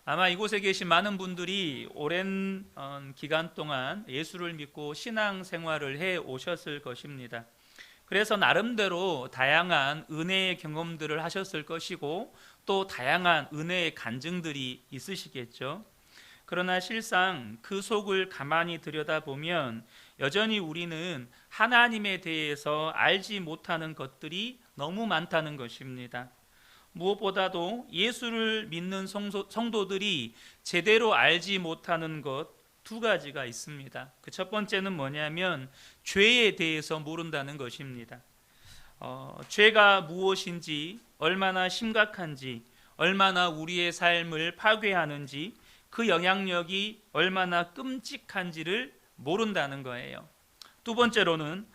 아마 이곳에 계신 많은 분들이 오랜 기간 동안 예수를 믿고 신앙 생활을 해 오셨을 것입니다. 그래서 나름대로 다양한 은혜의 경험들을 하셨을 것이고 또 다양한 은혜의 간증들이 있으시겠죠. 그러나 실상 그 속을 가만히 들여다보면 여전히 우리는 하나님에 대해서 알지 못하는 것들이 너무 많다는 것입니다. 무엇보다도 예수를 믿는 성도들이 제대로 알지 못하는 것 두 가지가 있습니다. 그 첫 번째는 뭐냐면 죄에 대해서 모른다는 것입니다. 죄가 무엇인지, 얼마나 심각한지, 얼마나 우리의 삶을 파괴하는지, 그 영향력이 얼마나 끔찍한지를 모른다는 거예요. 두 번째로는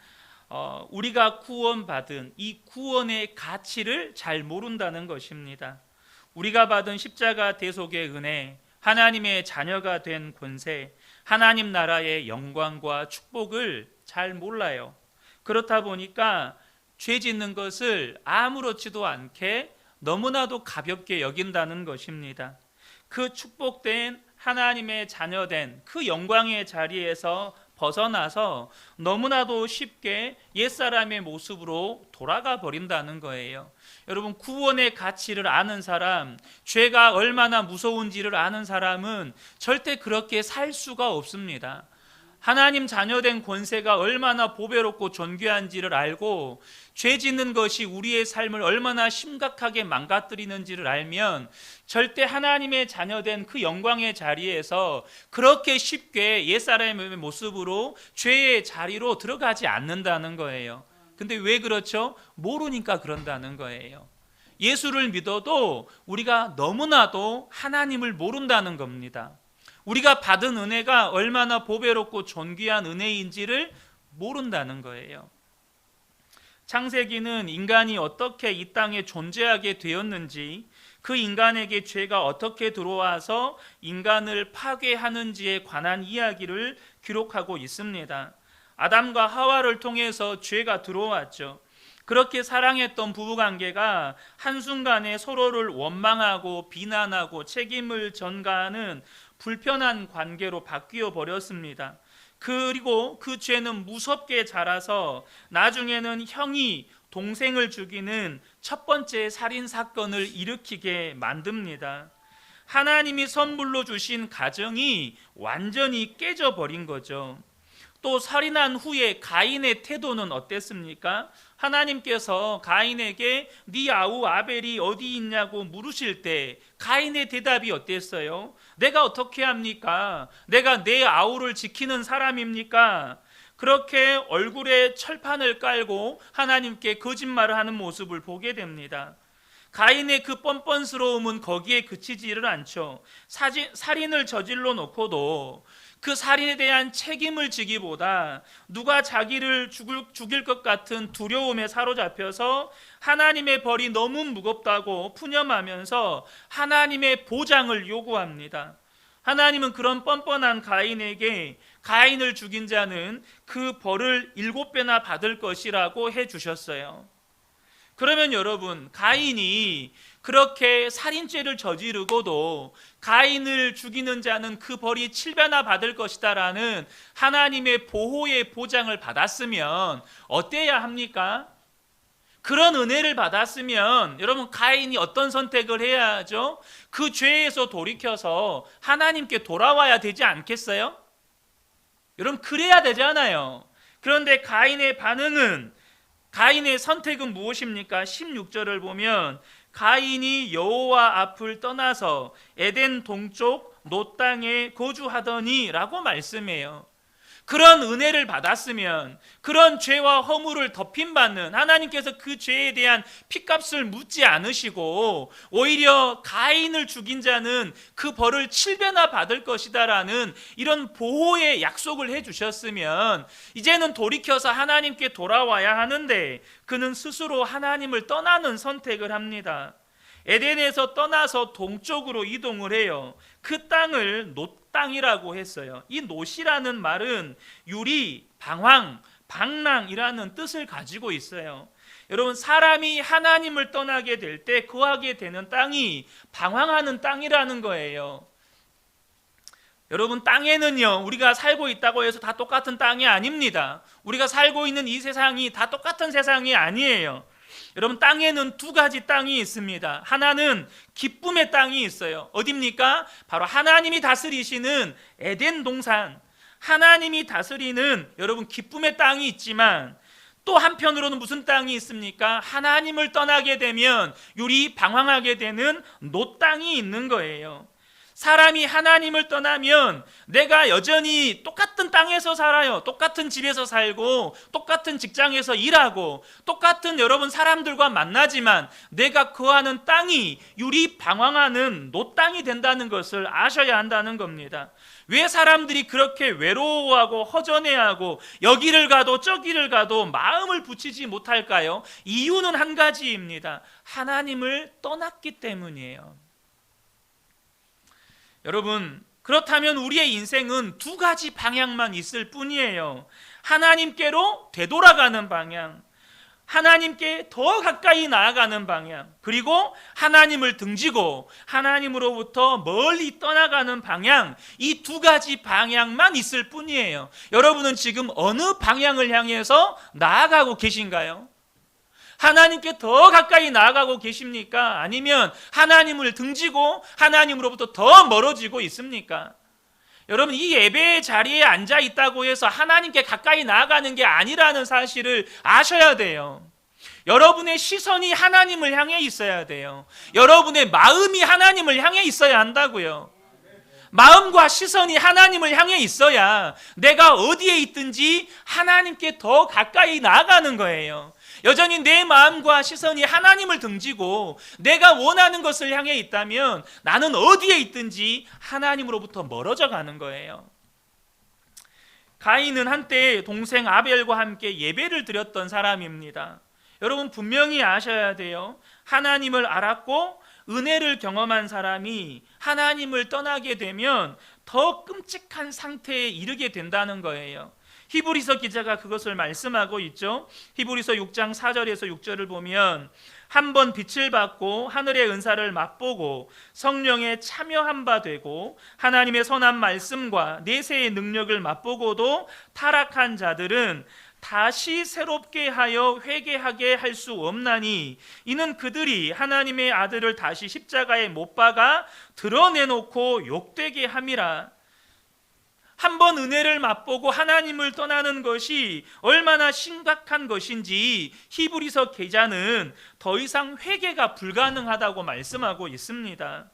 우리가 구원받은 이 구원의 가치를 잘 모른다는 것입니다. 우리가 받은 십자가 대속의 은혜, 하나님의 자녀가 된 권세, 하나님 나라의 영광과 축복을 잘 몰라요. 그렇다 보니까 죄 짓는 것을 아무렇지도 않게 너무나도 가볍게 여긴다는 것입니다. 그 축복된 하나님의 자녀된 그 영광의 자리에서 벗어나서 너무나도 쉽게 옛사람의 모습으로 돌아가 버린다는 거예요. 여러분, 구원의 가치를 아는 사람, 죄가 얼마나 무서운지를 아는 사람은 절대 그렇게 살 수가 없습니다. 하나님 자녀된 권세가 얼마나 보배롭고 존귀한지를 알고 죄 짓는 것이 우리의 삶을 얼마나 심각하게 망가뜨리는지를 알면 절대 하나님의 자녀된 그 영광의 자리에서 그렇게 쉽게 옛사람의 모습으로 죄의 자리로 들어가지 않는다는 거예요. 근데 왜 그렇죠? 모르니까 그런다는 거예요. 예수를 믿어도 우리가 너무나도 하나님을 모른다는 겁니다. 우리가 받은 은혜가 얼마나 보배롭고 존귀한 은혜인지를 모른다는 거예요. 창세기는 인간이 어떻게 이 땅에 존재하게 되었는지, 그 인간에게 죄가 어떻게 들어와서 인간을 파괴하는지에 관한 이야기를 기록하고 있습니다. 아담과 하와를 통해서 죄가 들어왔죠. 그렇게 사랑했던 부부관계가 한순간에 서로를 원망하고 비난하고 책임을 전가하는 불편한 관계로 바뀌어 버렸습니다. 그리고 그 죄는 무섭게 자라서 나중에는 형이 동생을 죽이는 첫 번째 살인 사건을 일으키게 만듭니다. 하나님이 선물로 주신 가정이 완전히 깨져버린 거죠. 또 살인한 후에 가인의 태도는 어땠습니까? 하나님께서 가인에게 네 아우 아벨이 어디 있냐고 물으실 때 가인의 대답이 어땠어요? 내가 어떻게 합니까? 내가 내 아우를 지키는 사람입니까? 그렇게 얼굴에 철판을 깔고 하나님께 거짓말을 하는 모습을 보게 됩니다. 가인의 그 뻔뻔스러움은 거기에 그치지를 않죠. 살인을 저질러 놓고도 그 살인에 대한 책임을 지기보다 누가 자기를 죽일 것 같은 두려움에 사로잡혀서 하나님의 벌이 너무 무겁다고 푸념하면서 하나님의 보장을 요구합니다. 하나님은 그런 뻔뻔한 가인에게 가인을 죽인 자는 그 벌을 7배나 받을 것이라고 해주셨어요. 그러면 여러분, 가인이 그렇게 살인죄를 저지르고도 가인을 죽이는 자는 그 벌이 7배나 받을 것이다라는 하나님의 보호의 보장을 받았으면 어때야 합니까? 그런 은혜를 받았으면 여러분, 가인이 어떤 선택을 해야 하죠? 그 죄에서 돌이켜서 하나님께 돌아와야 되지 않겠어요? 여러분, 그래야 되잖아요. 그런데 가인의 반응은, 가인의 선택은 무엇입니까? 16절을 보면 가인이 여호와 앞을 떠나서 에덴 동쪽 노 땅에 거주하더니 라고 말씀해요. 그런 은혜를 받았으면, 그런 죄와 허물을 덮임받는 하나님께서 그 죄에 대한 핏값을 묻지 않으시고 오히려 가인을 죽인 자는 그 벌을 7배나 받을 것이다라는 이런 보호의 약속을 해주셨으면 이제는 돌이켜서 하나님께 돌아와야 하는데 그는 스스로 하나님을 떠나는 선택을 합니다. 에덴에서 떠나서 동쪽으로 이동을 해요. 그 땅을 노 땅이라고 했어요. 이 노시라는 말은 유리, 방황, 방랑이라는 뜻을 가지고 있어요. 여러분, 사람이 하나님을 떠나게 될 때 거하게 되는 땅이 방황하는 땅이라는 거예요. 여러분, 땅에는요, 우리가 살고 있다고 해서 다 똑같은 땅이 아닙니다. 우리가 살고 있는 이 세상이 다 똑같은 세상이 아니에요. 여러분, 땅에는 두 가지 땅이 있습니다. 하나는 기쁨의 땅이 있어요. 어디입니까? 바로 하나님이 다스리시는 에덴 동산, 하나님이 다스리는 여러분 기쁨의 땅이 있지만, 또 한편으로는 무슨 땅이 있습니까? 하나님을 떠나게 되면 유리 방황하게 되는 노 땅이 있는 거예요. 사람이 하나님을 떠나면 내가 여전히 똑같은 땅에서 살아요. 똑같은 집에서 살고 똑같은 직장에서 일하고 똑같은 여러분 사람들과 만나지만 내가 거하는 땅이 유리 방황하는 노 땅이 된다는 것을 아셔야 한다는 겁니다. 왜 사람들이 그렇게 외로워하고 허전해하고 여기를 가도 저기를 가도 마음을 붙이지 못할까요? 이유는 한 가지입니다. 하나님을 떠났기 때문이에요. 여러분, 그렇다면 우리의 인생은 두 가지 방향만 있을 뿐이에요. 하나님께로 되돌아가는 방향, 하나님께 더 가까이 나아가는 방향, 그리고 하나님을 등지고 하나님으로부터 멀리 떠나가는 방향, 이 두 가지 방향만 있을 뿐이에요. 여러분은 지금 어느 방향을 향해서 나아가고 계신가요? 하나님께 더 가까이 나아가고 계십니까? 아니면 하나님을 등지고 하나님으로부터 더 멀어지고 있습니까? 여러분, 이 예배의 자리에 앉아 있다고 해서 하나님께 가까이 나아가는 게 아니라는 사실을 아셔야 돼요. 여러분의 시선이 하나님을 향해 있어야 돼요. 여러분의 마음이 하나님을 향해 있어야 한다고요. 마음과 시선이 하나님을 향해 있어야 내가 어디에 있든지 하나님께 더 가까이 나아가는 거예요. 여전히 내 마음과 시선이 하나님을 등지고 내가 원하는 것을 향해 있다면 나는 어디에 있든지 하나님으로부터 멀어져 가는 거예요. 가인은 한때 동생 아벨과 함께 예배를 드렸던 사람입니다. 여러분, 분명히 아셔야 돼요. 하나님을 알았고 은혜를 경험한 사람이 하나님을 떠나게 되면 더 끔찍한 상태에 이르게 된다는 거예요. 히브리서 기자가 그것을 말씀하고 있죠. 히브리서 6장 4절에서 6절을 보면, 한번 빛을 받고 하늘의 은사를 맛보고 성령에 참여한 바 되고 하나님의 선한 말씀과 내세의 능력을 맛보고도 타락한 자들은 다시 새롭게 하여 회개하게 할 수 없나니, 이는 그들이 하나님의 아들을 다시 십자가에 못 박아 드러내놓고 욕되게 함이라. 한번 은혜를 맛보고 하나님을 떠나는 것이 얼마나 심각한 것인지 히브리서 기자는 더 이상 회개가 불가능하다고 말씀하고 있습니다.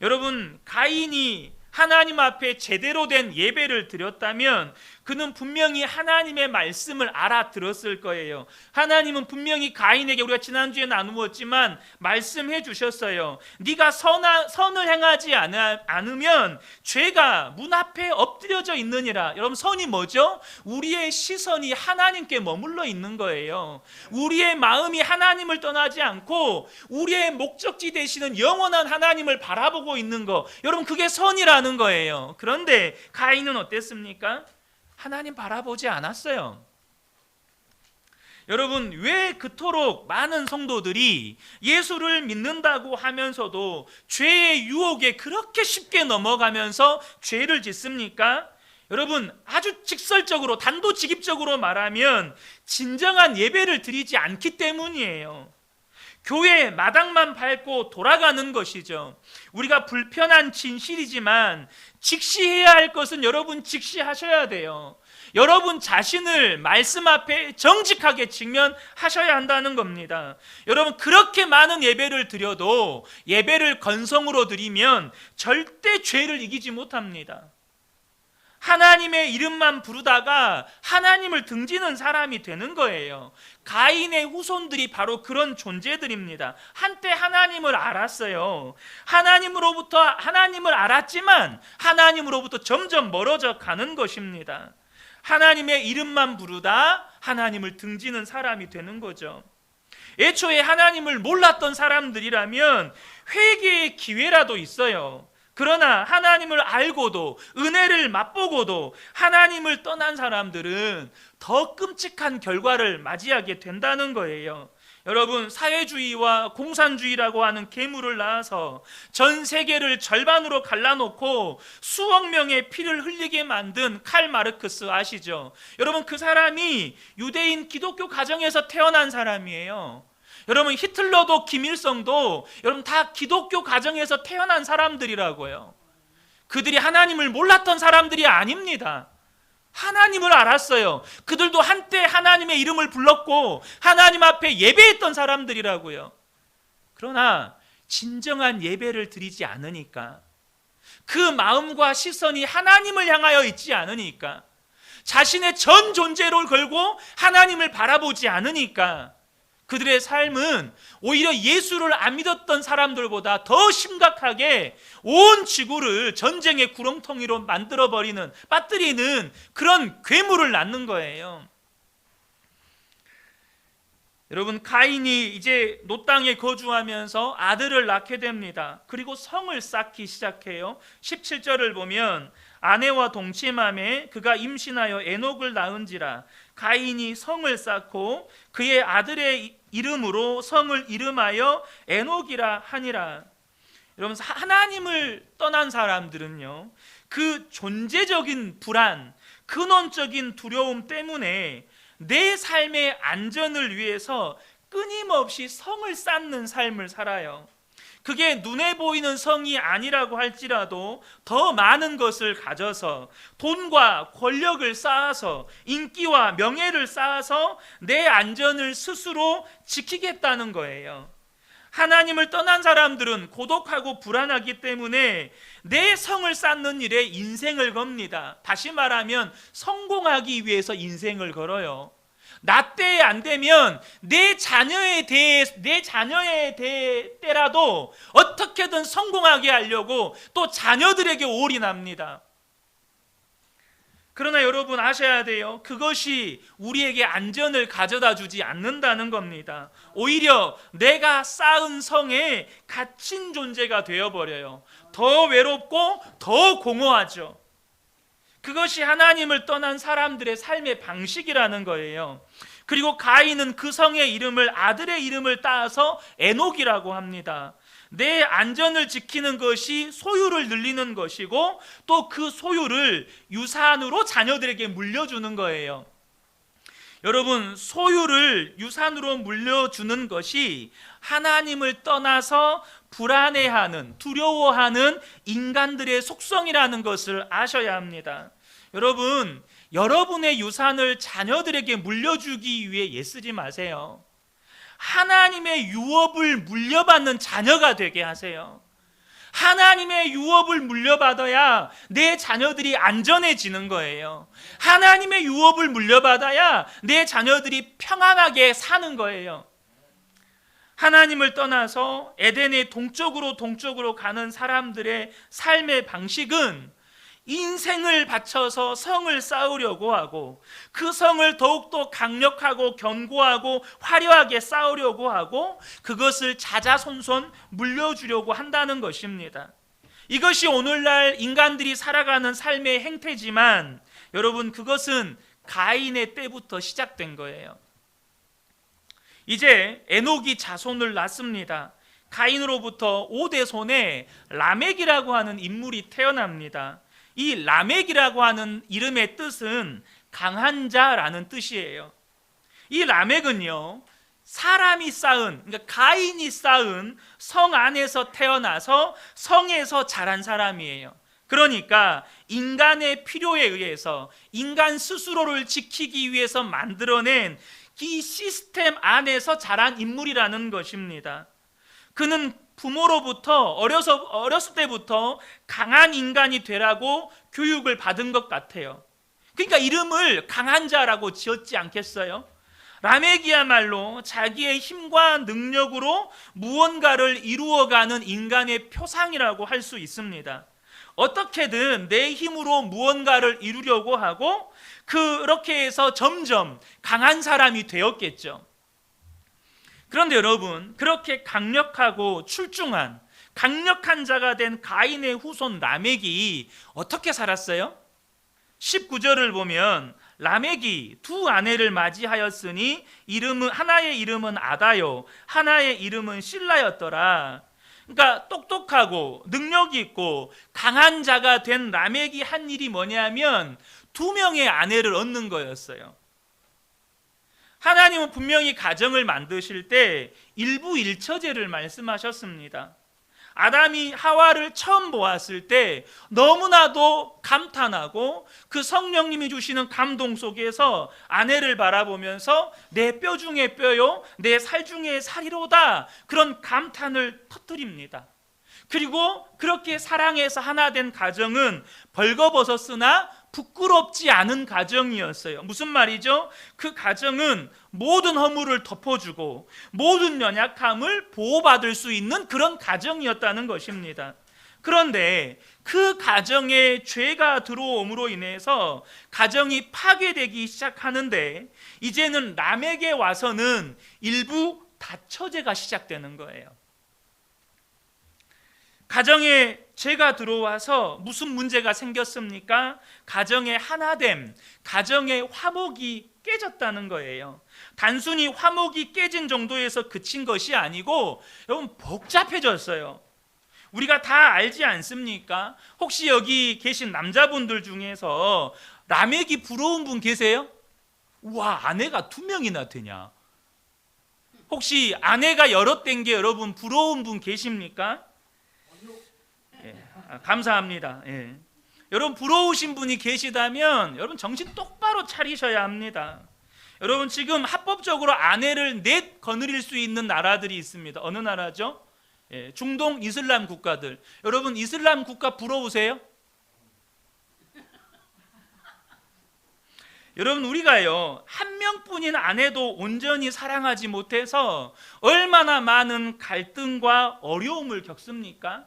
여러분, 가인이 하나님 앞에 제대로 된 예배를 드렸다면 그는 분명히 하나님의 말씀을 알아들었을 거예요. 하나님은 분명히 가인에게, 우리가 지난주에 나누었지만 말씀해 주셨어요. 네가 선을 행하지 않으면 죄가 문 앞에 엎드려져 있느니라. 여러분, 선이 뭐죠? 우리의 시선이 하나님께 머물러 있는 거예요. 우리의 마음이 하나님을 떠나지 않고 우리의 목적지 되시는 영원한 하나님을 바라보고 있는 거, 여러분, 그게 선이라는 거예요. 그런데 가인은 어땠습니까? 하나님 바라보지 않았어요. 여러분, 왜 그토록 많은 성도들이 예수를 믿는다고 하면서도 죄의 유혹에 그렇게 쉽게 넘어가면서 죄를 짓습니까? 여러분, 아주 직설적으로 단도직입적으로 말하면 진정한 예배를 드리지 않기 때문이에요. 교회 마당만 밟고 돌아가는 것이죠. 우리가 불편한 진실이지만 직시해야 할 것은 여러분 직시하셔야 돼요. 여러분 자신을 말씀 앞에 정직하게 직면하셔야 한다는 겁니다. 여러분, 그렇게 많은 예배를 드려도 예배를 건성으로 드리면 절대 죄를 이기지 못합니다. 하나님의 이름만 부르다가 하나님을 등지는 사람이 되는 거예요. 가인의 후손들이 바로 그런 존재들입니다. 한때 하나님을 알았어요. 하나님을 알았지만 하나님으로부터 점점 멀어져 가는 것입니다. 하나님의 이름만 부르다 하나님을 등지는 사람이 되는 거죠. 애초에 하나님을 몰랐던 사람들이라면 회개의 기회라도 있어요. 그러나 하나님을 알고도 은혜를 맛보고도 하나님을 떠난 사람들은 더 끔찍한 결과를 맞이하게 된다는 거예요. 여러분, 사회주의와 공산주의라고 하는 괴물을 낳아서 전 세계를 절반으로 갈라놓고 수억 명의 피를 흘리게 만든 칼 마르크스 아시죠? 여러분, 그 사람이 유대인 기독교 가정에서 태어난 사람이에요. 여러분, 히틀러도 김일성도 여러분 다 기독교 가정에서 태어난 사람들이라고요. 그들이 하나님을 몰랐던 사람들이 아닙니다. 하나님을 알았어요. 그들도 한때 하나님의 이름을 불렀고 하나님 앞에 예배했던 사람들이라고요. 그러나 진정한 예배를 드리지 않으니까, 그 마음과 시선이 하나님을 향하여 있지 않으니까, 자신의 전 존재를 걸고 하나님을 바라보지 않으니까 그들의 삶은 오히려 예수를 안 믿었던 사람들보다 더 심각하게 온 지구를 전쟁의 구렁텅이로 만들어버리는, 빠뜨리는 그런 괴물을 낳는 거예요. 여러분, 가인이 이제 노 땅에 거주하면서 아들을 낳게 됩니다. 그리고 성을 쌓기 시작해요. 17절을 보면 아내와 동침함에 그가 임신하여 에녹을 낳은지라. 가인이 성을 쌓고 그의 아들의 이름으로 성을 이름하여 에녹이라 하니라. 여러분, 하나님을 떠난 사람들은요, 그 존재적인 불안, 근원적인 두려움 때문에 내 삶의 안전을 위해서 끊임없이 성을 쌓는 삶을 살아요. 그게 눈에 보이는 성이 아니라고 할지라도 더 많은 것을 가져서 돈과 권력을 쌓아서 인기와 명예를 쌓아서 내 안전을 스스로 지키겠다는 거예요. 하나님을 떠난 사람들은 고독하고 불안하기 때문에 내 성을 쌓는 일에 인생을 겁니다. 다시 말하면 성공하기 위해서 인생을 걸어요. 나 때에 안 되면 내 자녀에 대해 때라도 어떻게든 성공하게 하려고 또 자녀들에게 올인합니다. 그러나 여러분 아셔야 돼요. 그것이 우리에게 안전을 가져다 주지 않는다는 겁니다. 오히려 내가 쌓은 성에 갇힌 존재가 되어버려요. 더 외롭고 더 공허하죠. 그것이 하나님을 떠난 사람들의 삶의 방식이라는 거예요. 그리고 가인은 그 성의 이름을 아들의 이름을 따서 에녹이라고 합니다. 내 안전을 지키는 것이 소유를 늘리는 것이고 또 그 소유를 유산으로 자녀들에게 물려주는 거예요. 여러분, 소유를 유산으로 물려주는 것이 하나님을 떠나서 불안해하는, 두려워하는 인간들의 속성이라는 것을 아셔야 합니다. 여러분, 여러분의 유산을 자녀들에게 물려주기 위해 애쓰지 마세요. 하나님의 유업을 물려받는 자녀가 되게 하세요. 하나님의 유업을 물려받아야 내 자녀들이 안전해지는 거예요. 하나님의 유업을 물려받아야 내 자녀들이 평안하게 사는 거예요. 하나님을 떠나서 에덴의 동쪽으로 가는 사람들의 삶의 방식은 인생을 바쳐서 성을 쌓으려고 하고 그 성을 더욱더 강력하고 견고하고 화려하게 쌓으려고 하고 그것을 자자손손 물려주려고 한다는 것입니다. 이것이 오늘날 인간들이 살아가는 삶의 행태지만 여러분, 그것은 가인의 때부터 시작된 거예요. 이제 에녹이 자손을 낳습니다. 가인으로부터 5대손에 라멕이라고 하는 인물이 태어납니다. 이 라멕이라고 하는 이름의 뜻은 강한 자라는 뜻이에요. 이 라멕은요, 사람이 쌓은, 그러니까 가인이 쌓은 성 안에서 태어나서 성에서 자란 사람이에요. 그러니까 인간의 필요에 의해서 인간 스스로를 지키기 위해서 만들어낸 이 시스템 안에서 자란 인물이라는 것입니다. 그는 부모로부터 어렸을 때부터 강한 인간이 되라고 교육을 받은 것 같아요. 그러니까 이름을 강한 자라고 지었지 않겠어요? 라멕이야말로 자기의 힘과 능력으로 무언가를 이루어가는 인간의 표상이라고 할 수 있습니다. 어떻게든 내 힘으로 무언가를 이루려고 하고 그렇게 해서 점점 강한 사람이 되었겠죠. 그런데 여러분, 그렇게 강력하고 출중한 강력한 자가 된 가인의 후손 라멕이 어떻게 살았어요? 19절을 보면 라멕이 두 아내를 맞이하였으니 하나의 이름은 아다요 하나의 이름은 실라였더라. 그러니까 똑똑하고 능력이 있고 강한 자가 된 라멕이 한 일이 뭐냐면 두 명의 아내를 얻는 거였어요. 하나님은 분명히 가정을 만드실 때 일부 일처제를 말씀하셨습니다. 아담이 하와를 처음 보았을 때 너무나도 감탄하고 그 성령님이 주시는 감동 속에서 아내를 바라보면서 내 뼈 중에 뼈요 내 살 중에 살이로다 그런 감탄을 터뜨립니다. 그리고 그렇게 사랑해서 하나 된 가정은 벌거벗었으나 부끄럽지 않은 가정이었어요. 무슨 말이죠? 그 가정은 모든 허물을 덮어주고 모든 연약함을 보호받을 수 있는 그런 가정이었다는 것입니다. 그런데 그 가정에 죄가 들어옴으로 인해서 가정이 파괴되기 시작하는데 이제는 라멕에 와서는 일부 다처제가 시작되는 거예요. 가정에 죄가 들어와서 무슨 문제가 생겼습니까? 가정의 하나됨, 가정의 화목이 깨졌다는 거예요. 단순히 화목이 깨진 정도에서 그친 것이 아니고 여러분 복잡해졌어요. 우리가 다 알지 않습니까? 혹시 여기 계신 남자분들 중에서 라멕이 부러운 분 계세요? 우와, 아내가 2명이나 되냐? 혹시 아내가 여럿 된 게 여러분 부러운 분 계십니까? 감사합니다. 여러분 부러우신 분이 계시다면 여러분 정신 똑바로 차리셔야 합니다. 여러분 지금 합법적으로 아내를 넷 거느릴 수 있는 나라들이 있습니다. 어느 나라죠? 중동 이슬람 국가들. 여러분 이슬람 국가 부러우세요? 여러분 우리가요 한 명뿐인 아내도 온전히 사랑하지 못해서 얼마나 많은 갈등과 어려움을 겪습니까?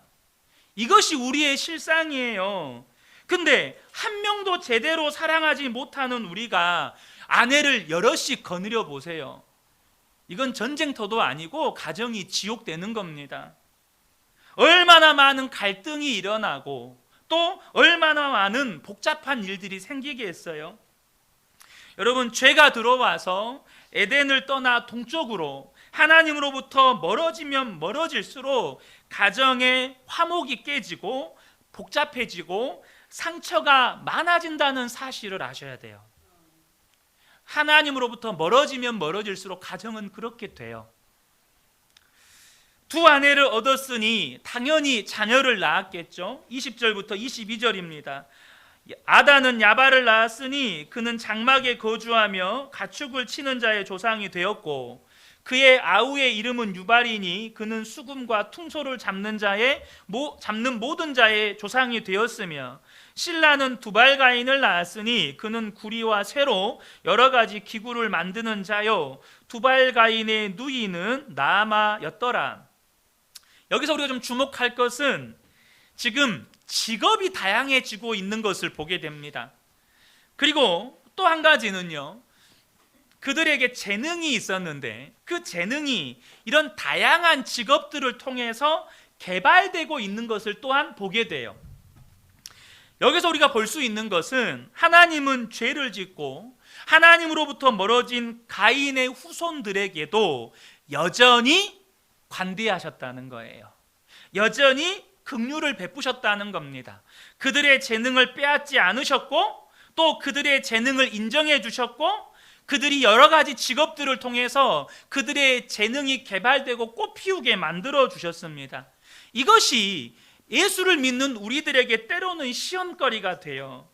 이것이 우리의 실상이에요. 근데 한 명도 제대로 사랑하지 못하는 우리가 아내를 여럿씩 거느려 보세요. 이건 전쟁터도 아니고 가정이 지옥되는 겁니다. 얼마나 많은 갈등이 일어나고 또 얼마나 많은 복잡한 일들이 생기겠어요. 여러분 죄가 들어와서 에덴을 떠나 동쪽으로 하나님으로부터 멀어지면 멀어질수록 가정의 화목이 깨지고 복잡해지고 상처가 많아진다는 사실을 아셔야 돼요. 하나님으로부터 멀어지면 멀어질수록 가정은 그렇게 돼요. 두 아내를 얻었으니 당연히 자녀를 낳았겠죠. 20절부터 22절입니다. 아다는 야발을 낳았으니 그는 장막에 거주하며 가축을 치는 자의 조상이 되었고 그의 아우의 이름은 유발이니 그는 수금과 퉁소를 잡는 모든 자의 조상이 되었으며 실라는 두발가인을 낳았으니 그는 구리와 쇠로 여러 가지 기구를 만드는 자요 두발가인의 누이는 나아마였더라. 여기서 우리가 좀 주목할 것은 지금 직업이 다양해지고 있는 것을 보게 됩니다. 그리고 또 한 가지는요, 그들에게 재능이 있었는데 그 재능이 이런 다양한 직업들을 통해서 개발되고 있는 것을 또한 보게 돼요. 여기서 우리가 볼 수 있는 것은 하나님은 죄를 짓고 하나님으로부터 멀어진 가인의 후손들에게도 여전히 관대하셨다는 거예요. 여전히 긍휼을 베푸셨다는 겁니다. 그들의 재능을 빼앗지 않으셨고 또 그들의 재능을 인정해 주셨고 그들이 여러 가지 직업들을 통해서 그들의 재능이 개발되고 꽃피우게 만들어 주셨습니다. 이것이 예수를 믿는 우리들에게 때로는 시험거리가 돼요.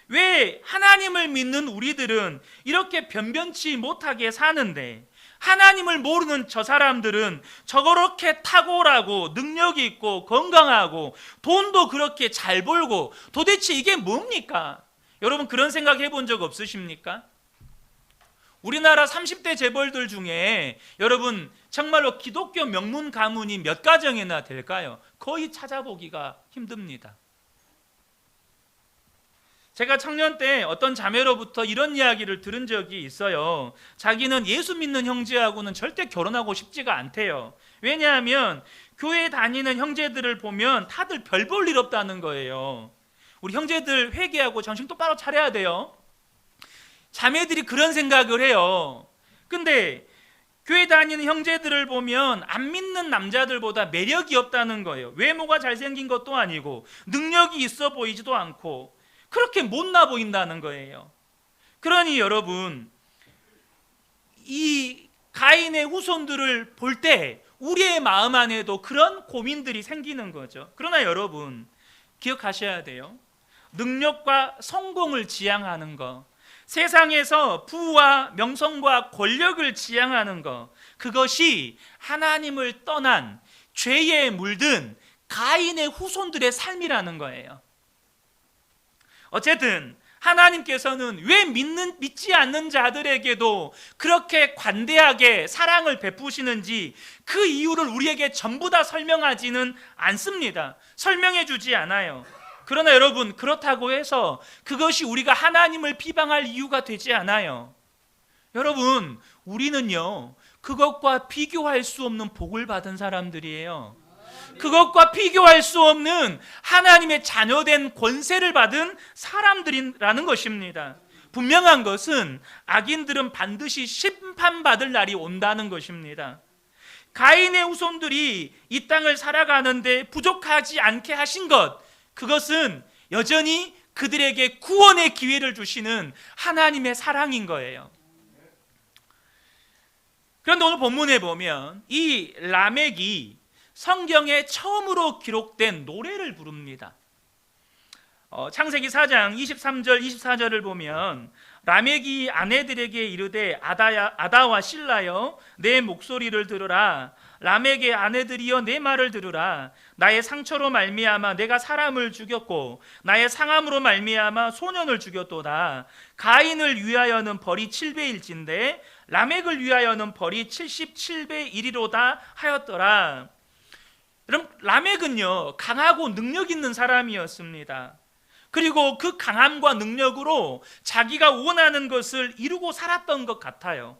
왜 하나님을 믿는 우리들은 이렇게 변변치 못하게 사는데 하나님을 모르는 저 사람들은 저렇게 탁월하고 능력이 있고 건강하고 돈도 그렇게 잘 벌고 도대체 이게 뭡니까? 여러분 그런 생각 해본 적 없으십니까? 우리나라 30대 재벌들 중에 여러분 정말로 기독교 명문 가문이 몇 가정이나 될까요? 거의 찾아보기가 힘듭니다. 제가 청년 때 어떤 자매로부터 이런 이야기를 들은 적이 있어요. 자기는 예수 믿는 형제하고는 절대 결혼하고 싶지가 않대요. 왜냐하면 교회 다니는 형제들을 보면 다들 별 볼 일 없다는 거예요. 우리 형제들 회개하고 정신 똑바로 차려야 돼요. 자매들이 그런 생각을 해요. 근데 교회 다니는 형제들을 보면 안 믿는 남자들보다 매력이 없다는 거예요. 외모가 잘생긴 것도 아니고 능력이 있어 보이지도 않고 그렇게 못나 보인다는 거예요. 그러니 여러분, 이 가인의 후손들을 볼 때 우리의 마음 안에도 그런 고민들이 생기는 거죠. 그러나 여러분, 기억하셔야 돼요. 능력과 성공을 지향하는 것, 세상에서 부와 명성과 권력을 지향하는 것, 그것이 하나님을 떠난 죄에 물든 가인의 후손들의 삶이라는 거예요. 어쨌든 하나님께서는 왜 믿지 않는 자들에게도 그렇게 관대하게 사랑을 베푸시는지 그 이유를 우리에게 전부 다 설명하지는 않습니다. 설명해 주지 않아요. 그러나 여러분, 그렇다고 해서 그것이 우리가 하나님을 비방할 이유가 되지 않아요. 여러분, 우리는요, 그것과 비교할 수 없는 복을 받은 사람들이에요. 그것과 비교할 수 없는 하나님의 자녀된 권세를 받은 사람들이라는 것입니다. 분명한 것은 악인들은 반드시 심판받을 날이 온다는 것입니다. 가인의 후손들이 이 땅을 살아가는데 부족하지 않게 하신 것, 그것은 여전히 그들에게 구원의 기회를 주시는 하나님의 사랑인 거예요. 그런데 오늘 본문에 보면 이 라멕이 성경에 처음으로 기록된 노래를 부릅니다. 창세기 4장 23절 24절을 보면 라멕이 아내들에게 이르되 아다와 실라여 내 목소리를 들으라. 라멕의 아내들이여 내 말을 들으라. 나의 상처로 말미암아 내가 사람을 죽였고 나의 상함으로 말미암아 소년을 죽였도다. 가인을 위하여는 벌이 7배일진데 라멕을 위하여는 벌이 77배 1이로다 하였더라. 여러분, 라멕은요, 강하고 능력 있는 사람이었습니다. 그리고 그 강함과 능력으로 자기가 원하는 것을 이루고 살았던 것 같아요.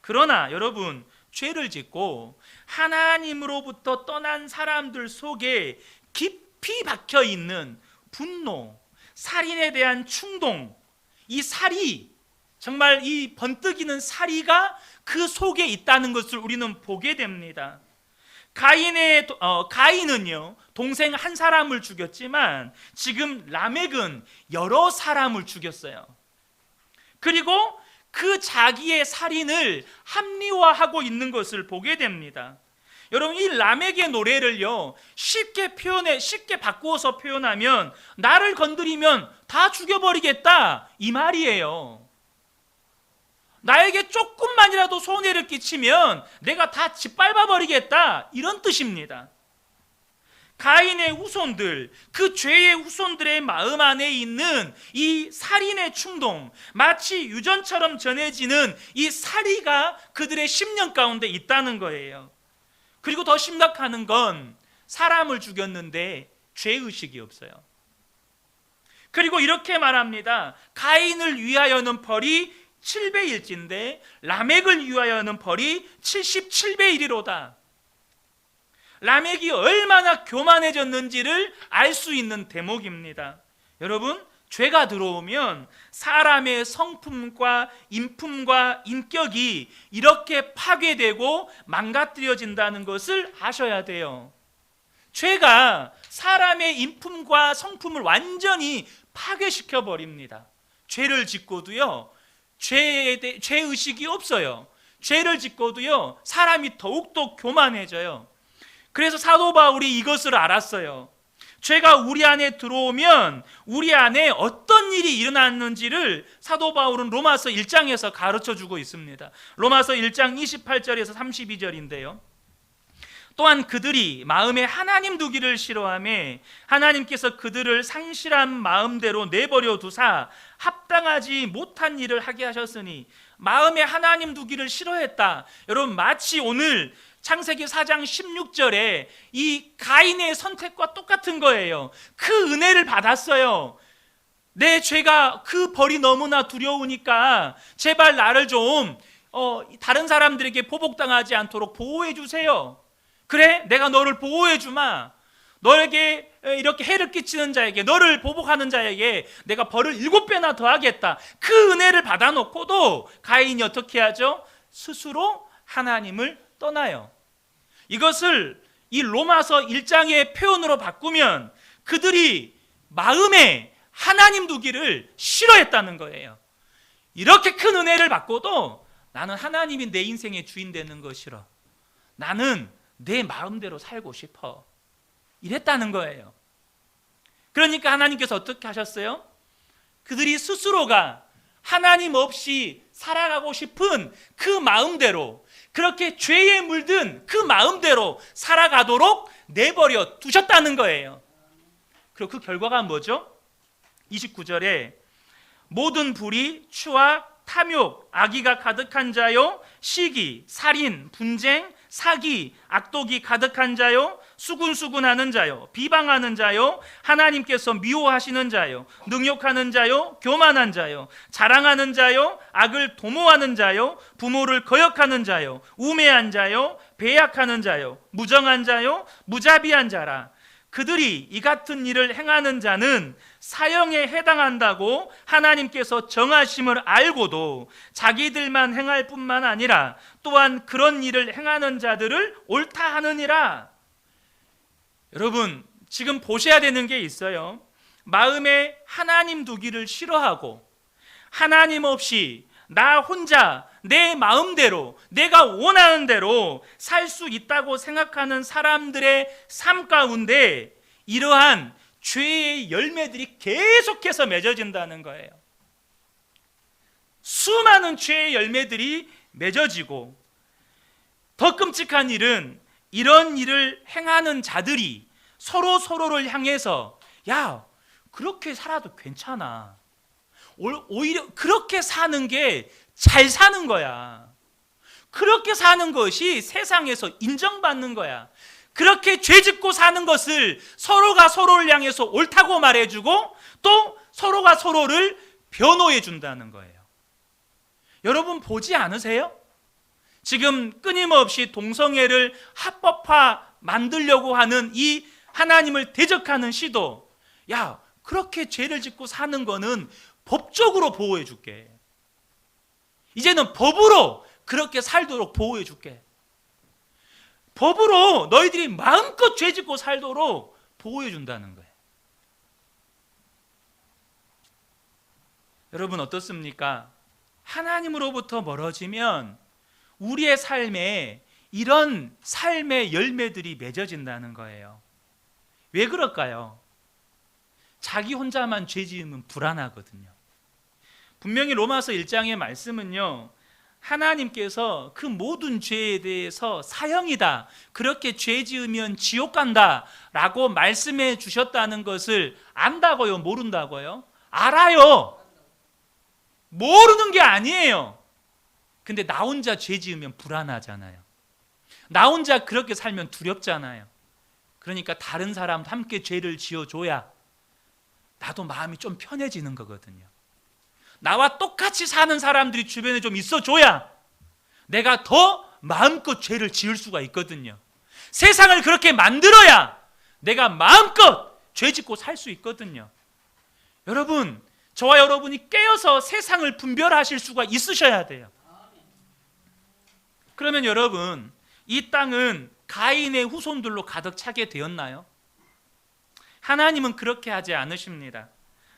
그러나 여러분, 죄를 짓고 하나님으로부터 떠난 사람들 속에 깊이 박혀 있는 분노, 살인에 대한 충동, 이 살이, 정말 이 번뜩이는 살이가 그 속에 있다는 것을 우리는 보게 됩니다. 가인은요, 동생 한 사람을 죽였지만 지금 라멕은 여러 사람을 죽였어요. 그리고 그 자기의 살인을 합리화하고 있는 것을 보게 됩니다. 여러분, 이 라멕의 노래를요, 쉽게 바꾸어서 표현하면 나를 건드리면 다 죽여버리겠다, 이 말이에요. 나에게 조금만이라도 손해를 끼치면 내가 다 짓밟아버리겠다, 이런 뜻입니다. 가인의 후손들, 그 죄의 후손들의 마음 안에 있는 이 살인의 충동, 마치 유전처럼 전해지는 이 살이가 그들의 심령 가운데 있다는 거예요. 그리고 더 심각한 건 사람을 죽였는데 죄의식이 없어요. 그리고 이렇게 말합니다. 가인을 위하여는 벌이 7배일진데 라멕을 위하여는 벌이 77배 1이로다. 라멕이 얼마나 교만해졌는지를 알 수 있는 대목입니다. 여러분, 죄가 들어오면 사람의 성품과 인품과 인격이 이렇게 파괴되고 망가뜨려진다는 것을 아셔야 돼요. 죄가 사람의 인품과 성품을 완전히 파괴시켜 버립니다. 죄를 짓고도요, 죄의식이 없어요. 죄를 짓고도요, 사람이 더욱더 교만해져요. 그래서 사도 바울이 이것을 알았어요. 죄가 우리 안에 들어오면 우리 안에 어떤 일이 일어났는지를 사도 바울은 로마서 1장에서 가르쳐주고 있습니다. 로마서 1장 28절에서 32절인데요. 또한 그들이 마음에 하나님 두기를 싫어하며 하나님께서 그들을 상실한 마음대로 내버려 두사 합당하지 못한 일을 하게 하셨으니, 마음에 하나님 두기를 싫어했다. 여러분, 마치 오늘 창세기 4장 16절에 이 가인의 선택과 똑같은 거예요. 그 은혜를 받았어요. 내 죄가 그 벌이 너무나 두려우니까 제발 나를 좀 다른 사람들에게 보복당하지 않도록 보호해 주세요. 그래, 내가 너를 보호해 주마. 너에게 이렇게 해를 끼치는 자에게, 너를 보복하는 자에게 내가 벌을 7배나 더하겠다, 그 은혜를 받아놓고도 가인이 어떻게 하죠? 스스로 하나님을 떠나요. 이것을 이 로마서 1장의 표현으로 바꾸면 그들이 마음에 하나님 두기를 싫어했다는 거예요. 이렇게 큰 은혜를 받고도 나는 하나님이 내 인생의 주인 되는 거 싫어, 나는 내 마음대로 살고 싶어, 이랬다는 거예요. 그러니까 하나님께서 어떻게 하셨어요? 그들이 스스로가 하나님 없이 살아가고 싶은 그 마음대로, 그렇게 죄에 물든 그 마음대로 살아가도록 내버려 두셨다는 거예요. 그리고 그 결과가 뭐죠? 29절에 모든 불의, 추악, 탐욕, 악의가 가득한 자요, 시기, 살인, 분쟁, 사기, 악독이 가득한 자요, 수군수군하는 자요, 비방하는 자요, 하나님께서 미워하시는 자요, 능욕하는 자요, 교만한 자요, 자랑하는 자요, 악을 도모하는 자요, 부모를 거역하는 자요, 우매한 자요, 배약하는 자요, 무정한 자요, 무자비한 자라. 그들이 이 같은 일을 행하는 자는 사형에 해당한다고 하나님께서 정하심을 알고도 자기들만 행할 뿐만 아니라 또한 그런 일을 행하는 자들을 옳다 하느니라. 여러분, 지금 보셔야 되는 게 있어요. 마음에 하나님 두기를 싫어하고 하나님 없이 나 혼자 내 마음대로 내가 원하는 대로 살 수 있다고 생각하는 사람들의 삶 가운데 이러한 죄의 열매들이 계속해서 맺어진다는 거예요. 수많은 죄의 열매들이 맺어지고, 더 끔찍한 일은 이런 일을 행하는 자들이 서로를 향해서 야, 그렇게 살아도 괜찮아, 오히려 그렇게 사는 게 잘 사는 거야, 그렇게 사는 것이 세상에서 인정받는 거야, 그렇게 죄 짓고 사는 것을 서로가 서로를 향해서 옳다고 말해주고 또 서로가 서로를 변호해 준다는 거예요. 여러분 보지 않으세요? 지금 끊임없이 동성애를 합법화 만들려고 하는 이 하나님을 대적하는 시도, 야, 그렇게 죄를 짓고 사는 거는 법적으로 보호해 줄게, 이제는 법으로 그렇게 살도록 보호해 줄게, 법으로 너희들이 마음껏 죄 짓고 살도록 보호해 준다는 거예요. 여러분 어떻습니까? 하나님으로부터 멀어지면 우리의 삶에 이런 삶의 열매들이 맺어진다는 거예요. 왜 그럴까요? 자기 혼자만 죄 지으면 불안하거든요. 분명히 로마서 1장의 말씀은요, 하나님께서 그 모든 죄에 대해서 사형이다, 그렇게 죄 지으면 지옥 간다 라고 말씀해 주셨다는 것을 안다고요? 모른다고요? 알아요. 모르는 게 아니에요. 근데 나 혼자 죄 지으면 불안하잖아요. 나 혼자 그렇게 살면 두렵잖아요. 그러니까 다른 사람도 함께 죄를 지어줘야 나도 마음이 좀 편해지는 거거든요. 나와 똑같이 사는 사람들이 주변에 좀 있어줘야 내가 더 마음껏 죄를 지을 수가 있거든요. 세상을 그렇게 만들어야 내가 마음껏 죄 짓고 살 수 있거든요. 여러분, 저와 여러분이 깨어서 세상을 분별하실 수가 있으셔야 돼요. 그러면 여러분, 이 땅은 가인의 후손들로 가득 차게 되었나요? 하나님은 그렇게 하지 않으십니다.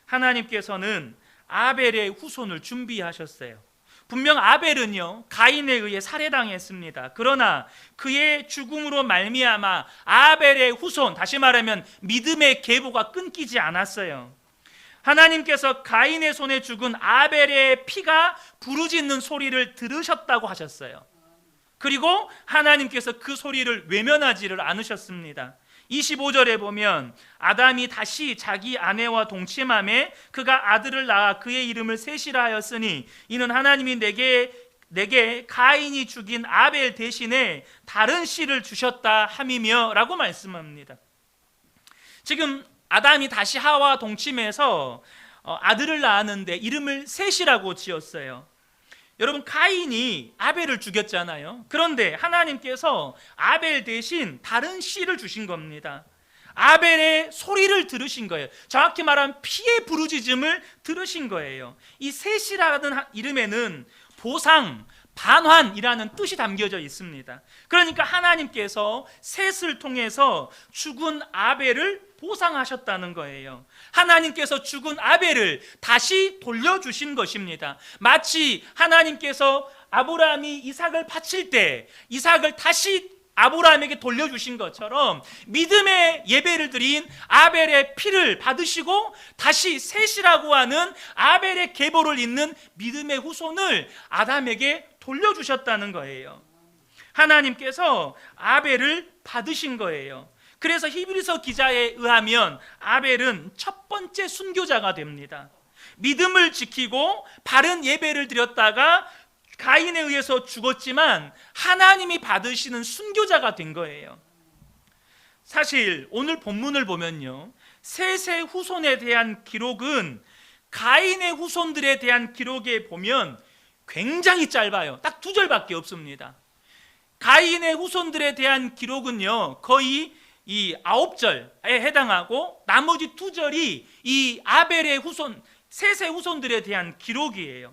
하나님께서는 아벨의 후손을 준비하셨어요. 분명 아벨은요, 가인에 의해 살해당했습니다. 그러나 그의 죽음으로 말미암아 아벨의 후손, 다시 말하면 믿음의 계보가 끊기지 않았어요. 하나님께서 가인의 손에 죽은 아벨의 피가 부르짖는 소리를 들으셨다고 하셨어요. 그리고 하나님께서 그 소리를 외면하지를 않으셨습니다. 25절에 보면 아담이 다시 자기 아내와 동침함에 그가 아들을 낳아 그의 이름을 셋이라 하였으니 이는 하나님이 내게 가인이 죽인 아벨 대신에 다른 씨를 주셨다 함이며 라고 말씀합니다. 지금 아담이 다시 하와와 동침해서 아들을 낳았는데 이름을 셋이라고 지었어요. 여러분, 가인이 아벨을 죽였잖아요. 그런데 하나님께서 아벨 대신 다른 씨를 주신 겁니다. 아벨의 소리를 들으신 거예요. 정확히 말하면 피의 부르짖음을 들으신 거예요. 이 셋이라는 이름에는 보상, 반환이라는 뜻이 담겨져 있습니다. 그러니까 하나님께서 셋을 통해서 죽은 아벨을 보상하셨다는 거예요. 하나님께서 죽은 아벨을 다시 돌려주신 것입니다. 마치 하나님께서 아브라함이 이삭을 바칠 때 이삭을 다시 아브라함에게 돌려주신 것처럼 믿음의 예배를 드린 아벨의 피를 받으시고 다시 셋이라고 하는 아벨의 계보를 잇는 믿음의 후손을 아담에게 돌려주셨다는 거예요. 하나님께서 아벨을 받으신 거예요. 그래서 히브리서 기자에 의하면 아벨은 첫 번째 순교자가 됩니다. 믿음을 지키고 바른 예배를 드렸다가 가인에 의해서 죽었지만 하나님이 받으시는 순교자가 된 거예요. 사실 오늘 본문을 보면요, 셋의 후손에 대한 기록은 가인의 후손들에 대한 기록에 보면 굉장히 짧아요. 딱 2절밖에 없습니다. 가인의 후손들에 대한 기록은요 거의 이 9절에 해당하고 나머지 2절이 이 아벨의 후손, 셋의 후손들에 대한 기록이에요.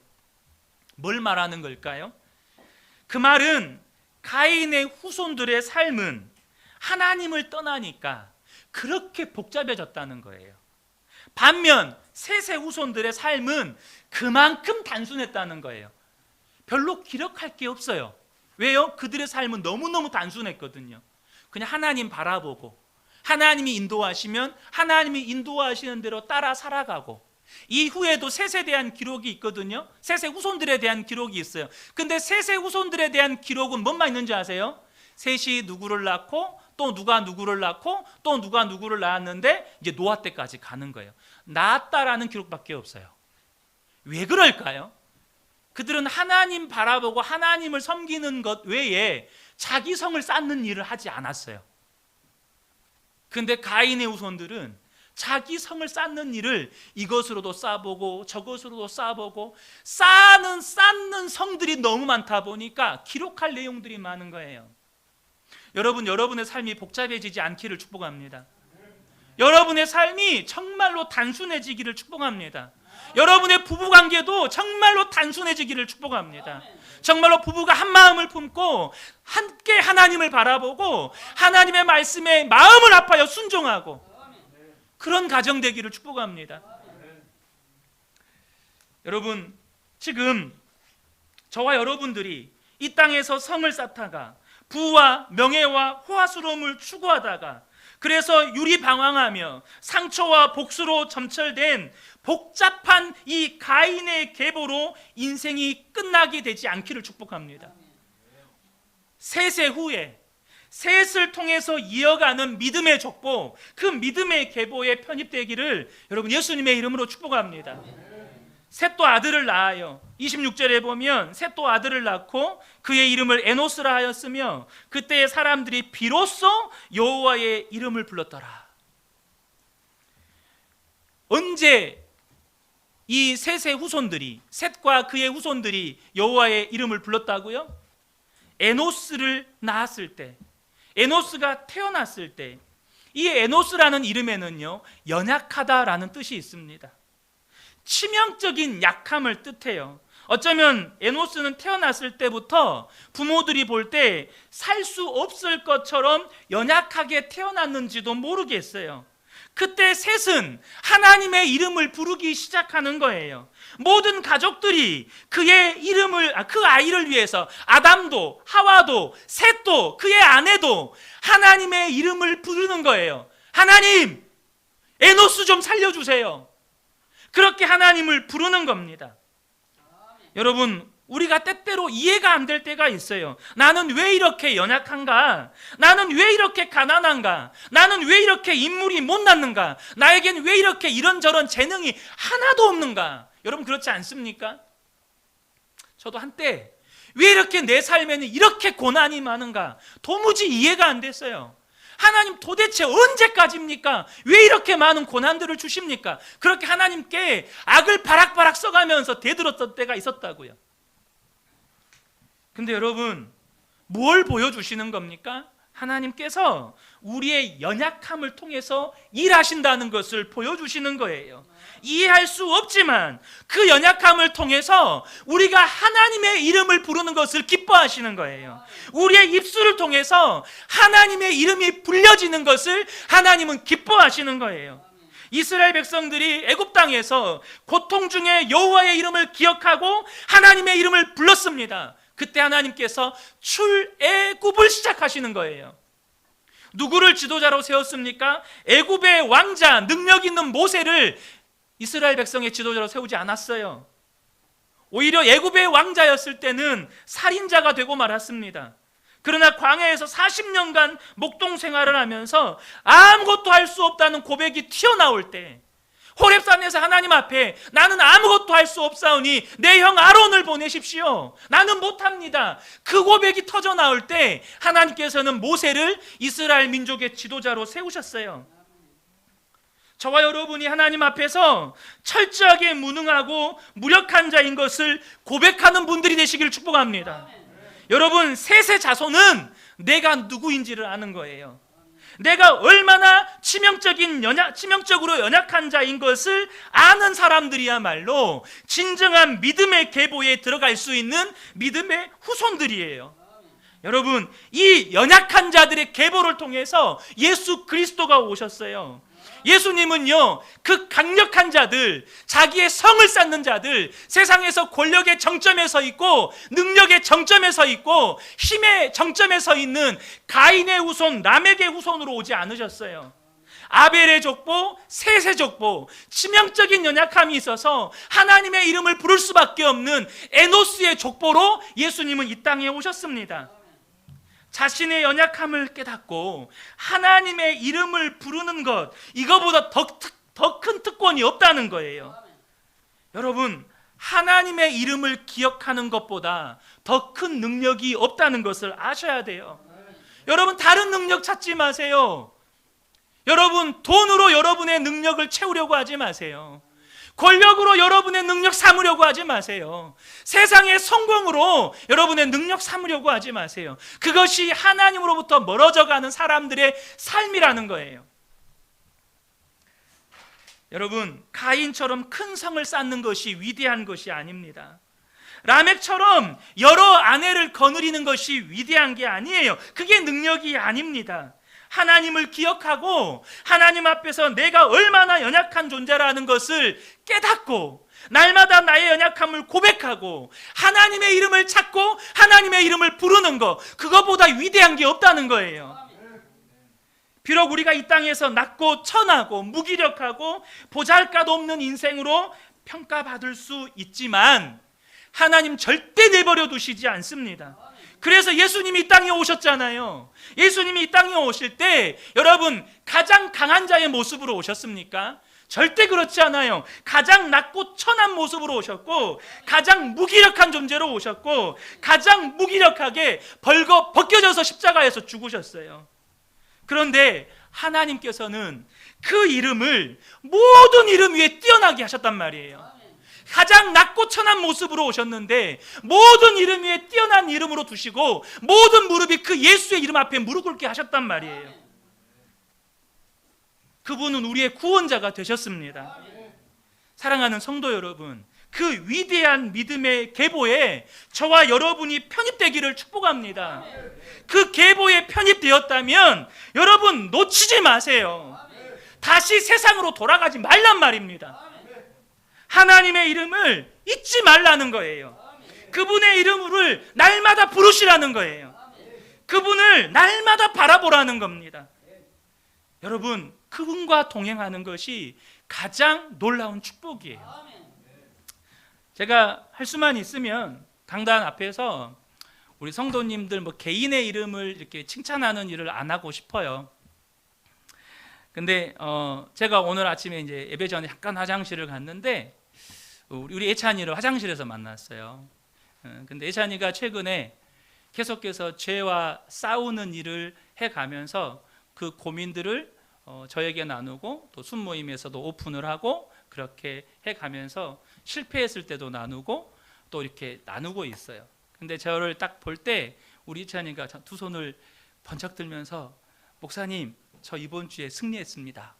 뭘 말하는 걸까요? 그 말은 가인의 후손들의 삶은 하나님을 떠나니까 그렇게 복잡해졌다는 거예요. 반면 셋의 후손들의 삶은 그만큼 단순했다는 거예요. 별로 기록할 게 없어요. 왜요? 그들의 삶은 너무너무 단순했거든요. 그냥 하나님 바라보고 하나님이 인도하시면 하나님이 인도하시는 대로 따라 살아가고, 이후에도 셋에 대한 기록이 있거든요. 셋의 후손들에 대한 기록이 있어요. 근데 셋의 후손들에 대한 기록은 뭔만 있는지 아세요? 셋이 누구를 낳고 또 누가 누구를 낳고 또 누가 누구를 낳았는데 이제 노아 때까지 가는 거예요. 낳았다라는 기록밖에 없어요. 왜 그럴까요? 그들은 하나님 바라보고 하나님을 섬기는 것 외에 자기 성을 쌓는 일을 하지 않았어요. 근데 가인의 후손들은 자기 성을 쌓는 일을 이것으로도 쌓아보고 저것으로도 쌓아보고 쌓는 성들이 너무 많다 보니까 기록할 내용들이 많은 거예요. 여러분, 여러분의 삶이 복잡해지지 않기를 축복합니다. 여러분의 삶이 정말로 단순해지기를 축복합니다. 여러분의 부부관계도 정말로 단순해지기를 축복합니다. 정말로 부부가 한 마음을 품고 함께 하나님을 바라보고 하나님의 말씀에 마음을 아파요 순종하고 그런 가정 되기를 축복합니다. 여러분, 지금 저와 여러분들이 이 땅에서 성을 쌓다가 부와 명예와 호화스러움을 추구하다가 그래서 유리방황하며 상처와 복수로 점철된 복잡한 이 가인의 계보로 인생이 끝나게 되지 않기를 축복합니다. 셋의 후에 셋을 통해서 이어가는 믿음의 족보, 그 믿음의 계보에 편입되기를 여러분 예수님의 이름으로 축복합니다. 셋도 아들을 낳아요. 26절에 보면 셋도 아들을 낳고 그의 이름을 에노스라 하였으며 그때의 사람들이 비로소 여호와의 이름을 불렀더라. 언제 이 셋의 후손들이, 셋과 그의 후손들이 여호와의 이름을 불렀다고요? 에노스를 낳았을 때, 에노스가 태어났을 때, 이 에노스라는 이름에는요 연약하다라는 뜻이 있습니다. 치명적인 약함을 뜻해요. 어쩌면 에노스는 태어났을 때부터 부모들이 볼 때 살 수 없을 것처럼 연약하게 태어났는지도 모르겠어요. 그때 셋은 하나님의 이름을 부르기 시작하는 거예요. 모든 가족들이 그의 이름을, 그 아이를 위해서 아담도 하와도 셋도 그의 아내도 하나님의 이름을 부르는 거예요. 하나님, 에노스 좀 살려주세요. 그렇게 하나님을 부르는 겁니다. 여러분, 우리가 때때로 이해가 안 될 때가 있어요. 나는 왜 이렇게 연약한가? 나는 왜 이렇게 가난한가? 나는 왜 이렇게 인물이 못 났는가? 나에겐 왜 이렇게 이런저런 재능이 하나도 없는가? 여러분 그렇지 않습니까? 저도 한때 왜 이렇게 내 삶에는 이렇게 고난이 많은가? 도무지 이해가 안 됐어요. 하나님 도대체 언제까지입니까? 왜 이렇게 많은 고난들을 주십니까? 그렇게 하나님께 악을 바락바락 써가면서 대들었던 때가 근데 여러분, 뭘 보여주시는 겁니까? 하나님께서 우리의 연약함을 통해서 일하신다는 것을 보여주시는 거예요. 이해할 수 없지만 그 연약함을 통해서 우리가 하나님의 이름을 부르는 것을 기뻐하시는 거예요. 우리의 입술을 통해서 하나님의 이름이 불려지는 것을 하나님은 기뻐하시는 거예요. 이스라엘 백성들이 애굽 땅에서 고통 중에 여호와의 이름을 기억하고 하나님의 이름을 불렀습니다. 그때 하나님께서 출애굽을 시작하시는 거예요. 누구를 지도자로 세웠습니까? 애굽의 왕자, 능력 있는 모세를 이스라엘 백성의 지도자로 세우지 않았어요. 오히려 애굽의 왕자였을 때는 살인자가 되고 말았습니다. 그러나 광야에서 40년간 목동 생활을 하면서 아무것도 할 수 없다는 고백이 튀어나올 때, 호렙산에서 하나님 앞에 나는 아무것도 할 수 없사오니 내 형 아론을 보내십시오, 나는 못합니다, 그 고백이 터져 나올 때 하나님께서는 모세를 이스라엘 민족의 지도자로 세우셨어요. 저와 여러분이 하나님 앞에서 철저하게 무능하고 무력한 자인 것을 고백하는 분들이 되시기를 축복합니다. 여러분, 셋의 자손은 내가 누구인지를 아는 거예요. 내가 얼마나 치명적으로 연약한 자인 것을 아는 사람들이야말로 진정한 믿음의 계보에 들어갈 수 있는 믿음의 후손들이에요. 여러분, 이 연약한 자들의 계보를 통해서 예수 그리스도가 오셨어요. 예수님은요, 그 강력한 자들, 자기의 성을 쌓는 자들, 세상에서 권력의 정점에 서 있고 능력의 정점에 서 있고 힘의 정점에 서 있는 가인의 후손, 라멕의 후손으로 오지 않으셨어요. 아벨의 족보, 셋의 족보, 치명적인 연약함이 있어서 하나님의 이름을 부를 수밖에 없는 에노스의 족보로 예수님은 이 땅에 오셨습니다. 자신의 연약함을 깨닫고 하나님의 이름을 부르는 것, 이거보다 더 큰 특권이 없다는 거예요. 여러분, 하나님의 이름을 기억하는 것보다 더 큰 능력이 없다는 것을 아셔야 돼요. 여러분, 다른 능력 찾지 마세요. 여러분, 돈으로 여러분의 능력을 채우려고 하지 마세요. 권력으로 여러분의 능력 삼으려고 하지 마세요. 세상의 성공으로 여러분의 능력 삼으려고 하지 마세요. 그것이 하나님으로부터 멀어져 가는 사람들의 삶이라는 거예요. 여러분, 가인처럼 큰 성을 쌓는 것이 위대한 것이 아닙니다. 라멕처럼 여러 아내를 거느리는 것이 위대한 게 아니에요. 그게 능력이 아닙니다. 하나님을 기억하고 하나님 앞에서 내가 얼마나 연약한 존재라는 것을 깨닫고 날마다 나의 연약함을 고백하고 하나님의 이름을 찾고 하나님의 이름을 부르는 것, 그것보다 위대한 게 없다는 거예요. 비록 우리가 이 땅에서 낮고 천하고 무기력하고 보잘것없는 인생으로 평가받을 수 있지만 하나님 절대 내버려 두시지 않습니다. 그래서 예수님이 이 땅에 오셨잖아요. 예수님이 이 땅에 오실 때 여러분, 가장 강한 자의 모습으로 오셨습니까? 절대 그렇지 않아요. 가장 낮고 천한 모습으로 오셨고 가장 무기력한 존재로 오셨고 가장 무기력하게 벗겨져서 십자가에서 죽으셨어요. 그런데 하나님께서는 그 이름을 모든 이름 위에 뛰어나게 하셨단 말이에요. 가장 낮고 천한 모습으로 오셨는데 모든 이름 위에 뛰어난 이름으로 두시고 모든 무릎이 그 예수의 이름 앞에 무릎 꿇게 하셨단 말이에요. 그분은 우리의 구원자가 되셨습니다. 사랑하는 성도 여러분, 그 위대한 믿음의 계보에 저와 여러분이 편입되기를 축복합니다. 그 계보에 편입되었다면 여러분, 놓치지 마세요. 다시 세상으로 돌아가지 말란 말입니다. 하나님의 이름을 잊지 말라는 거예요. 그분의 이름을 날마다 부르시라는 거예요. 그분을 날마다 바라보라는 겁니다. 여러분, 그분과 동행하는 것이 가장 놀라운 축복이에요. 제가 할 수만 있으면 강단 앞에서 우리 성도님들 개인의 이름을 이렇게 칭찬하는 일을 안 하고 싶어요. 근데 제가 오늘 아침에 이제 예배 전에 잠깐 화장실을 갔는데 우리 예찬이를 화장실에서 만났어요. 근데 예찬이가 최근에 계속해서 죄와 싸우는 일을 해가면서 그 고민들을 저에게 나누고 또 순모임에서도 오픈을 하고 그렇게 해가면서 실패했을 때도 나누고 또 이렇게 나누고 있어요. 근데 저를 딱 볼 때 우리 예찬이가 두 손을 번쩍 들면서 목사님, 저 이번 주에 승리했습니다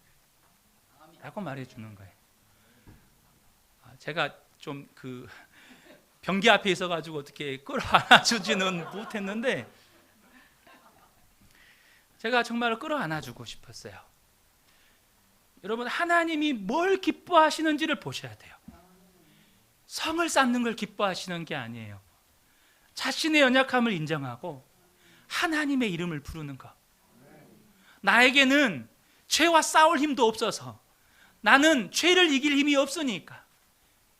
라고 말해주는 거예요. 제가 좀 그 변기 앞에 있어가지고 어떻게 끌어안아주지는 못했는데 제가 정말 끌어안아주고 싶었어요. 여러분, 하나님이 뭘 기뻐하시는지를 보셔야 돼요. 성을 쌓는 걸 기뻐하시는 게 아니에요. 자신의 연약함을 인정하고 하나님의 이름을 부르는 것. 나에게는 죄와 싸울 힘도 없어서, 나는 죄를 이길 힘이 없으니까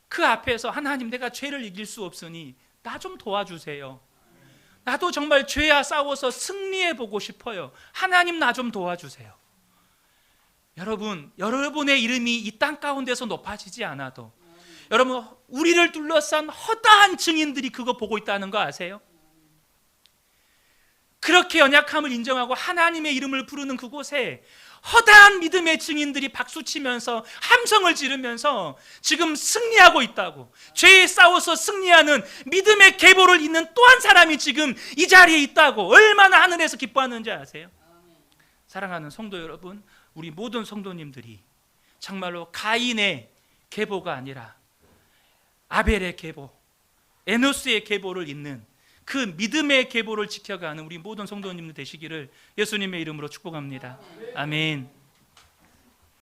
그 앞에서 하나님, 내가 죄를 이길 수 없으니 나 좀 도와주세요. 나도 정말 죄와 싸워서 승리해 보고 싶어요. 하나님, 나 좀 도와주세요. 여러분, 여러분의 이름이 이 땅 가운데서 높아지지 않아도 여러분, 우리를 둘러싼 허다한 증인들이 그거 보고 있다는 거 아세요? 그렇게 연약함을 인정하고 하나님의 이름을 부르는 그곳에 허다한 믿음의 증인들이 박수치면서 함성을 지르면서 지금 승리하고 있다고, 죄에 싸워서 승리하는 믿음의 계보를 잇는 또 한 사람이 지금 이 자리에 있다고 얼마나 하늘에서 기뻐하는지 아세요? 사랑하는 성도 여러분, 우리 모든 성도님들이 정말로 가인의 계보가 아니라 아벨의 계보, 에노스의 계보를 잇는 그 믿음의 계보를 지켜가는 우리 모든 성도님들 되시기를 예수님의 이름으로 축복합니다. 아멘.